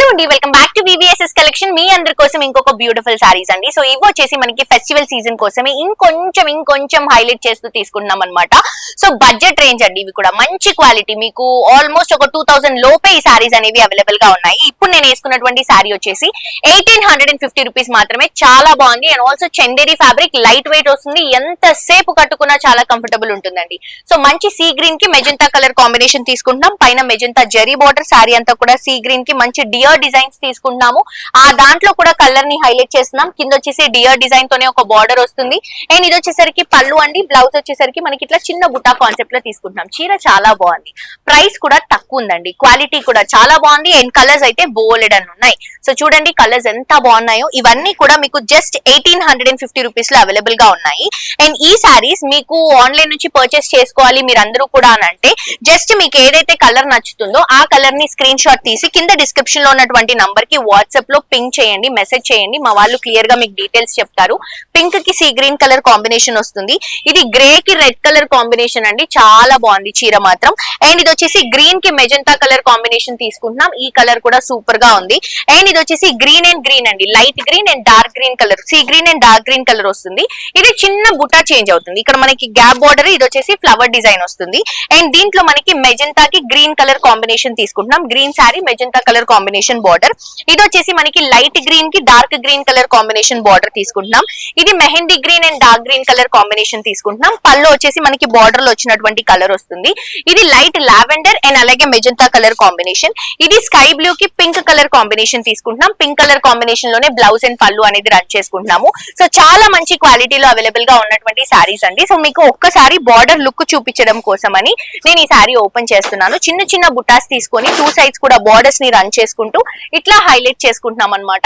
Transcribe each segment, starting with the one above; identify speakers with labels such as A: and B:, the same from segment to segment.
A: Hello అండి, welcome back to VVSS collection. మీ అందరి కోసం ఇంకొక బ్యూటిఫుల్ సారీస్ అండి. సో ఇవి వచ్చేసి మనకి ఫెస్టివల్ సీజన్ కోసమే ఇంకొంచెం హైలైట్ చేస్తూ తీసుకుంటున్నాం అనమాట. సో బడ్జెట్ రేంజ్ అండి, ఇవి కూడా మంచి క్వాలిటీ, మీకు ఆల్మోస్ట్ ఒక 2000 లోపే ఈ సారీస్ అనేవి అవైలబుల్ గా ఉన్నాయి. ఇప్పుడు నేను వేసుకున్నటువంటి సారీ వచ్చేసి 1850 రూపీస్ మాత్రమే. చాలా బాగుంది and also Chanderi fabric, light weight వస్తుంది, ఎంత సేపు కట్టుకున్నా చాలా కంఫర్టబుల్ ఉంటుందండి. సో మంచి సీ గ్రీన్ కి మెజెంటా కలర్ కాంబినేషన్ తీసుకుంటున్నాం. పైన మెజెంటా జరీ బార్డర్, సారీ అంతా కూడా సీ గ్రీన్ కి మంచి డియర్ డిజైన్స్ తీసుకుంటున్నాము. ఆ దాంట్లో కూడా కలర్ ని హైలైట్ చేస్తున్నాం. కింద వచ్చేసి డియర్ డిజైన్ తోనే ఒక బార్డర్ వస్తుంది. అండ్ ఇది వచ్చేసరికి పళ్ళు అండి. బ్లౌజ్ వచ్చేసరికి మనకి ఇట్లా చిన్న బుటా కాన్సెప్ట్ లో తీసుకుంటున్నాం. చీర చాలా బాగుంది, ప్రైస్ కూడా తక్కువ ఉందండి, క్వాలిటీ కూడా చాలా బాగుంది. అండ్ కలర్స్ అయితే బోలెడ్ అని ఉన్నాయి. సో చూడండి కలర్స్ ఎంత బాగున్నాయో. ఇవన్నీ కూడా మీకు జస్ట్ 1850 రూపీస్ లో అవైలబుల్ గా ఉన్నాయి. అండ్ ఈ సారీస్ మీకు ఆన్లైన్ నుంచి పర్చేస్ చేసుకోవాలి మీరందరూ కూడా అని అంటే జస్ట్ మీకు ఏదైతే కలర్ నచ్చుతుందో ఆ కలర్ ని స్క్రీన్ షాట్ తీసి కింద డిస్క్రిప్షన్ లో ఉన్నటువంటి నంబర్ కి వాట్సాప్ లో పింక్ చేయండి, మెసేజ్ చేయండి. మా వాళ్ళు క్లియర్ గా మీకు డీటెయిల్స్ చెప్తారు. పింక్ కి సీ గ్రీన్ కలర్ కాంబినేషన్ వస్తుంది. ఇది గ్రే కి రెడ్ కలర్ కాంబినేషన్ అండి, చాలా బాగుంది చీర మాత్రం. అండ్ ఇది వచ్చేసి గ్రీన్ కి మెజెంటా కలర్ కాంబినేషన్ తీసుకుంటున్నాం. ఈ కలర్ కూడా సూపర్ గా ఉంది. అండ్ ఇది వచ్చేసి గ్రీన్ అండ్ గ్రీన్ అండి, light green and dark green colour, sea green and dark green colour వస్తుంది. ఇది చిన్న బుటా చేంజ్ అవుతుంది. ఇక్కడ మనకి గ్యాప్ బార్డర్, ఇది వచ్చేసి ఫ్లవర్ డిజైన్ వస్తుంది. అండ్ దీంట్లో మనకి మెజెంటా కి గ్రీన్ కలర్ కాంబినేషన్ తీసుకుంటున్నాం. Green sorry, magenta colour combination border. ఇది వచ్చేసి మనకి లైట్ గ్రీన్ కి dark green colour combination border తీసుకుంటున్నాం. ఇది mehndi green and dark green colour combination తీసుకుంటున్నాం. పళ్ళు వచ్చేసి మనకి బార్డర్ లో వచ్చినటువంటి కలర్ వస్తుంది. ఇది లైట్ లావెండర్ అండ్ అలాగే మెజెంటా కలర్ కాంబినేషన్. ఇది స్కై బ్లూ కి పింక్ కలర్ కాంబినేషన్ తీసుకుంటున్నాం. పింక్ కలర్ కాంబినేషన్ లోనే బ్లౌజ్ అండ్ పళ్ళు అనేది రన్ చేసుకుంటున్నాము. సో చాలా మంచి క్వాలిటీలో అవైలబుల్ గా ఉన్నటువంటి సారీస్ అండి. సో మీకు ఒక్కసారి బార్డర్ లుక్ చూపించడం కోసం అని నేను ఈ సారీ ఓపెన్ చేస్తున్నాను. చిన్న చిన్న బుటాస్ తీసుకొని టూ సైడ్స్ కూడా బార్డర్స్ ని రన్ చేసుకుంటూ ఇట్లా హైలైట్ చేసుకుంటున్నాం అనమాట.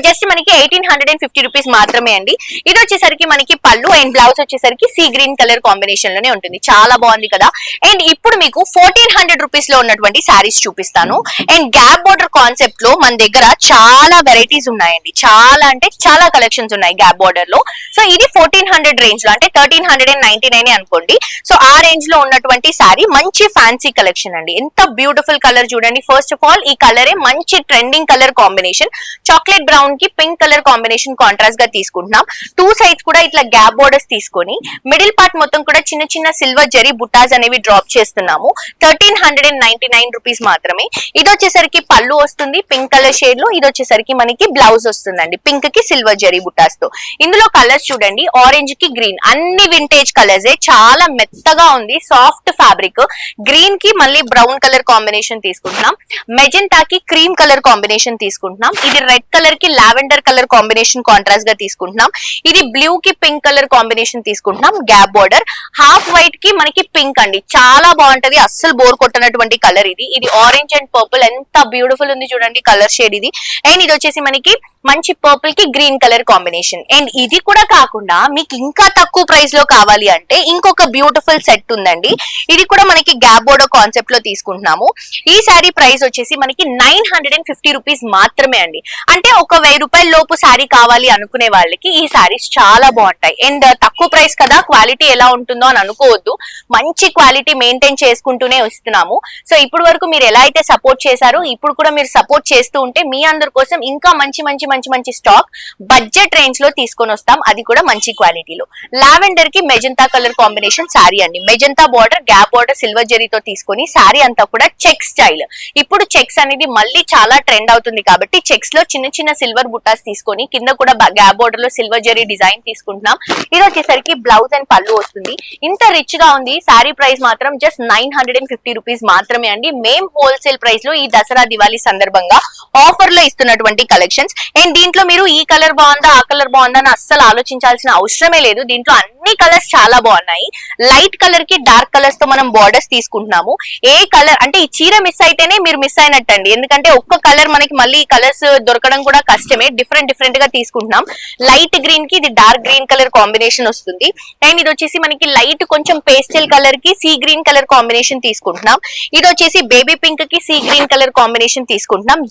A: జస్ట్ మనకి 1850 రూపీస్ మాత్రమే అండి. ఇది వచ్చేసరికి మనకి పళ్ళు అండ్ బ్లౌజ్ వచ్చేసరికి సీ గ్రీన్ కలర్ కాంబినేషన్ లోనే ఉంటుంది. చాలా బాగుంది కదా. అండ్ ఇప్పుడు మీకు 1400 రూపీస్ లో ఉన్నటువంటి సారీస్ చూపిస్తాను. అండ్ గ్యాప్ బార్డర్ కాన్సెప్ట్ లో మన దగ్గర చాలా వెరైటీస్ ఉన్నాయండి, చాలా అంటే చాలా కలెక్షన్స్ ఉన్నాయి గ్యాప్ బార్డర్ లో. సో ఇది 1400 రేంజ్ లో, అంటే 1399 అనుకోండి. సో ఆ రేంజ్ లో ఉన్నటువంటి సారీ మంచి ఫ్యాన్సీ కలెక్షన్ అండి. ఎంత బ్యూటిఫుల్ కలర్ చూడండి. ఫస్ట్ ఆఫ్ ఆల్ ఈ కలరే మంచి trending colour combination. Chocolate brown కి పింక్ కలర్ కాంబినేషన్ కాంట్రాస్ట్ గా తీసుకుంటున్నాం. టూ సైడ్స్ కూడా ఇట్లా గ్యాప్ బోర్డర్స్ తీసుకొని మిడిల్ పార్ట్ మొత్తం కూడా చిన్న చిన్న సిల్వర్ జరీ బుటాస్ అనేవి డ్రాప్ చేస్తున్నాము. 1399 రూపీస్ మాత్రమే. ఇది వచ్చేసరికి పళ్ళు వస్తుంది పింక్ కలర్ షేడ్ లో. ఇది వచ్చేసరికి మనకి బ్లౌజ్ వస్తుందండి పింక్ కి సిల్వర్ జరీ బుటాస్ తో. ఇందులో కలర్స్ చూడండి, ఆరెంజ్ కి గ్రీన్, అన్ని వింటేజ్ కలర్స్. చాలా మెత్తగా ఉంది, సాఫ్ట్ ఫ్యాబ్రిక్. గ్రీన్ కి మళ్ళీ బ్రౌన్ కలర్ కాంబినేషన్ తీసుకుంటున్నాం. మెజెంటా కి క్రీమ్ కలర్ కాంబినేషన్ తీసుకుంటున్నాం. ఇది రెడ్ కలర్ కి లావెండర్ కలర్ కాంబినేషన్ కాంట్రాస్ట్ గా తీసుకుంటున్నాం. ఇది బ్లూ కి పింక్ కలర్ కాంబినేషన్ తీసుకుంటున్నాం. గ్యాప్ బార్డర్, హాఫ్ వైట్ కి మనకి పింక్ అండి, చాలా బాగుంటది, అస్సలు బోర్ కొట్టనటువంటి కలర్ ఇది. ఇది ఆరెంజ్ అండ్ పర్పుల్, ఎంత బ్యూటిఫుల్ ఉంది చూడండి కలర్ షేడ్ ఇది. అండ్ ఇది వచ్చేసి మనకి మంచి పర్పుల్ కి గ్రీన్ కలర్ కాంబినేషన్. అండ్ ఇది కూడా కాకుండా మీకు ఇంకా తక్కువ ప్రైస్ లో కావాలి అంటే ఇంకొక బ్యూటిఫుల్ సెట్ ఉందండి. ఇది కూడా మనకి గ్యాప్ బోర్డర్ కాన్సెప్ట్ లో తీసుకుంటున్నాము. ఈ సారీ ప్రైస్ వచ్చేసి మనకి 950 రూపీస్ మాత్రమే అండి. అంటే ఒక 1000 రూపాయల లోపు సారీ కావాలి అనుకునే వాళ్ళకి ఈ సారీస్ చాలా బాగుంటాయి. అండ్ తక్కువ ప్రైస్ కదా, క్వాలిటీ ఎలా ఉంటుందో అని అనుకోవద్దు, మంచి క్వాలిటీ మెయింటైన్ చేసుకుంటూనే వస్తున్నాము. సో ఇప్పుడు వరకు మీరు ఎలా అయితే సపోర్ట్ చేశారో ఇప్పుడు కూడా మీరు సపోర్ట్ చేస్తూ ఉంటే మీ అందరి కోసం ఇంకా మంచి మంచి మంచి మంచి స్టాక్ బడ్జెట్ రేంజ్ లో తీసుకొని వస్తాం, అది కూడా మంచి క్వాలిటీలో. లావెండర్ కి మెజెంటా కలర్ కాంబినేషన్ సారీ అండి. Magenta border, gap border silver జరీతో తీసుకొని సారీ అంతా కూడా చెక్ స్టైల్. ఇప్పుడు చెక్స్ అనేది మళ్ళీ చాలా ట్రెండ్ అవుతుంది కాబట్టి చెక్స్ లో చిన్న చిన్న సిల్వర్ బుటాస్ తీసుకొని కింద కూడా గ్యాప్ బార్డర్ లో సిల్వర్ జరీ డిజైన్ తీసుకుంటున్నాం. ఇది వచ్చేసరికి బ్లౌజ్ అండ్ పళ్ళు వస్తుంది. ఇంత రిచ్ గా ఉంది. సారీ ప్రైస్ మాత్రం జస్ట్ 950 రూపీస్ మాత్రమే అండి. మేం హోల్సేల్ ప్రైస్ లో ఈ దసరా దివాళీ సందర్భంగా ఆఫర్ లో ఇస్తున్నటువంటి కలెక్షన్స్. అండ్ దీంట్లో మీరు ఈ కలర్ బాగుందా ఆ కలర్ బాగుందా అని అస్సలు ఆలోచించాల్సిన అవసరమే లేదు. దీంట్లో అన్ని కలర్స్ చాలా బాగున్నాయి. లైట్ కలర్ కి డార్క్ కలర్స్ తో మనం బార్డర్స్ తీసుకుంటున్నాము. ఏ కలర్ అంటే ఈ చీర మిస్ అయితేనే మీరు మిస్ అయినట్టండి, ఎందుకంటే ఒక్క కలర్ మనకి మళ్ళీ కలర్స్ దొరకడం కూడా కష్టమే. డిఫరెంట్ డిఫరెంట్ గా తీసుకుంటున్నాం. లైట్ గ్రీన్ కి ఇది డార్క్ గ్రీన్ కలర్ కాంబినేషన్ వస్తుంది. అండ్ ఇది వచ్చేసి మనకి లైట్ కొంచెం పేస్టల్ కలర్ కి సీ గ్రీన్ కలర్ కాంబినేషన్ తీసుకుంటున్నాం. ఇది వచ్చేసి బేబీ పింక్ కి సీ గ్రీన్ కలర్ కాంబినేషన్ తీసుకుంటున్నాం.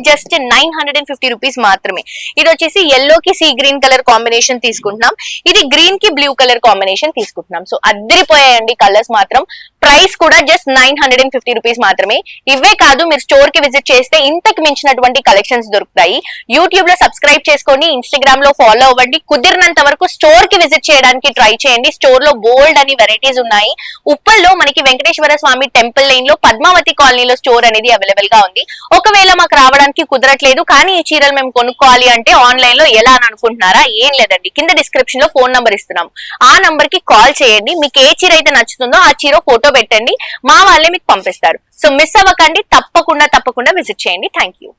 A: జస్ట్ 950 రూపీస్ మాత్రం. మాత్రమే. ఇది వచ్చేసి yellow కి సీ గ్రీన్ కలర్ కాంబినేషన్ తీసుకుంటున్నాం, ఇది గ్రీన్ కి బ్లూ కలర్ కాంబినేషన్ తీసుకుంటున్నాం. సో అద్దరిపోయాయండి కలర్స్ మాత్రం. ప్రైస్ కూడా జస్ట్ 950 రూపీస్ మాత్రమే. ఇవే కాదు, మీరు స్టోర్ కి విజిట్ చేస్తే ఇంతకు మించినటువంటి కలెక్షన్స్ దొరుకుతాయి. యూట్యూబ్ లో సబ్స్క్రైబ్ చేసుకోండి, ఇన్స్టాగ్రామ్ లో ఫాలో అవ్వండి. కుదిరినంత వరకు స్టోర్ కి విజిట్ చేయడానికి ట్రై చేయండి. స్టోర్ లో బోల్డ్ అని వెరైటీస్ ఉన్నాయి. ఉప్పల్లో మనకి వెంకటేశ్వర స్వామి టెంపుల్ లైన్ లో పద్మావతి కాలనీలో స్టోర్ అనేది అవైలబుల్ గా ఉంది. ఒకవేళ మాకు రావడానికి కుదరట్లేదు కానీ ఈ చీరలు మేము కొనుక్కోవాలి అంటే ఆన్లైన్ లో ఎలా అని అనుకుంటున్నారా? ఏం లేదండి, కింద డిస్క్రిప్షన్ లో ఫోన్ నంబర్ ఇస్తున్నాం, ఆ నంబర్ కి కాల్ చేయండి. మీకు ఏ చీర అయితే నచ్చుతుందో ఆ చీర ఫోటో పెట్టండి, మా వాళ్ళే మీకు పంపిస్తారు. సో మిస్ అవ్వకండి, తప్పకుండా విజిట్ చేయండి. Thank you.